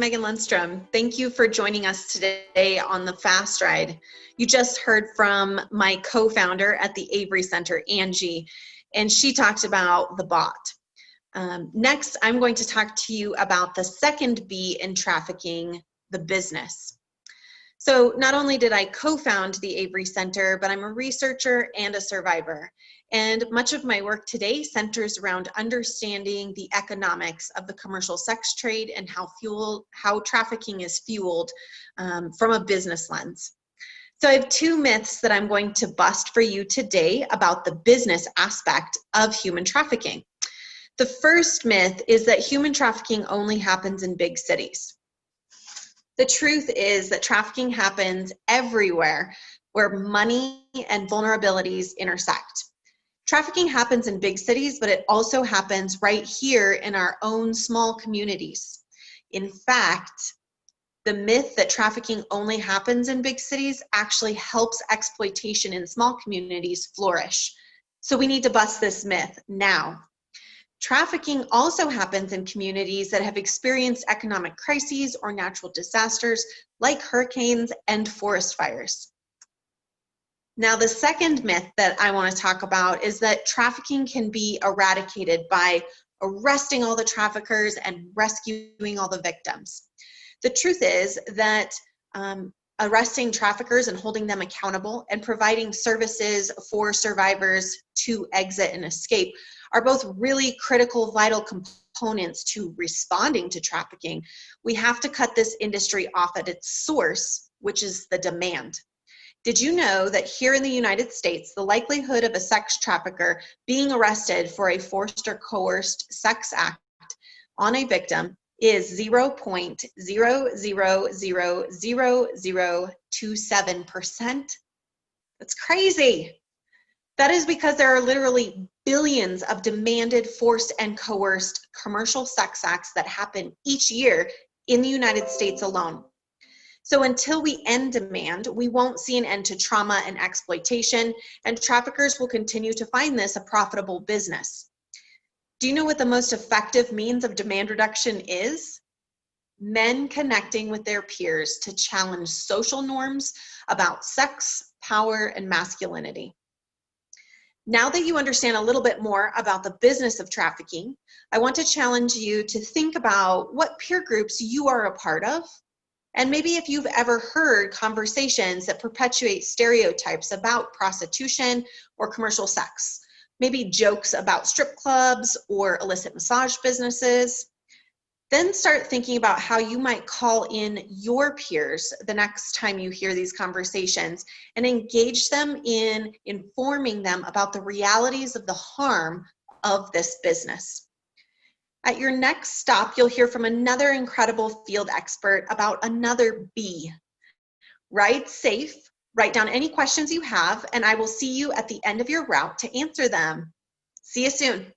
Megan Lundstrom. Thank you for joining us today on the Fast Ride. You just heard from my co-founder at the Avery Center, Angie, and she talked about the bot. Next, I'm going to talk to you about the second B in trafficking, the business. So not only did I co-found the Avery Center, but I'm a researcher and a survivor. And much of my work today centers around understanding the economics of the commercial sex trade and how trafficking is fueled from a business lens. So I have two myths that I'm going to bust for you today about the business aspect of human trafficking. The first myth is that human trafficking only happens in big cities. The truth is that trafficking happens everywhere where money and vulnerabilities intersect. Trafficking happens in big cities, but it also happens right here in our own small communities. In fact, the myth that trafficking only happens in big cities actually helps exploitation in small communities flourish. So we need to bust this myth now. Trafficking also happens in communities that have experienced economic crises or natural disasters like hurricanes and forest fires. Now, the second myth that I want to talk about is that trafficking can be eradicated by arresting all the traffickers and rescuing all the victims. The truth is that arresting traffickers and holding them accountable and providing services for survivors to exit and escape are both really critical, vital components to responding to trafficking. We have to cut this industry off at its source, which is the demand. Did you know that here in the United States, the likelihood of a sex trafficker being arrested for a forced or coerced sex act on a victim is 0.0000027%? That's crazy. That is because there are literally billions of demanded, forced, and coerced commercial sex acts that happen each year in the United States alone. So until we end demand, we won't see an end to trauma and exploitation, and traffickers will continue to find this a profitable business. Do you know what the most effective means of demand reduction is? Men connecting with their peers to challenge social norms about sex, power, and masculinity. Now that you understand a little bit more about the business of trafficking, I want to challenge you to think about what peer groups you are a part of, and maybe if you've ever heard conversations that perpetuate stereotypes about prostitution or commercial sex, maybe jokes about strip clubs or illicit massage businesses. Then start thinking about how you might call in your peers the next time you hear these conversations and engage them in informing them about the realities of the harm of this business. At your next stop, you'll hear from another incredible field expert about another B. Ride safe, write down any questions you have, and I will see you at the end of your route to answer them. See you soon.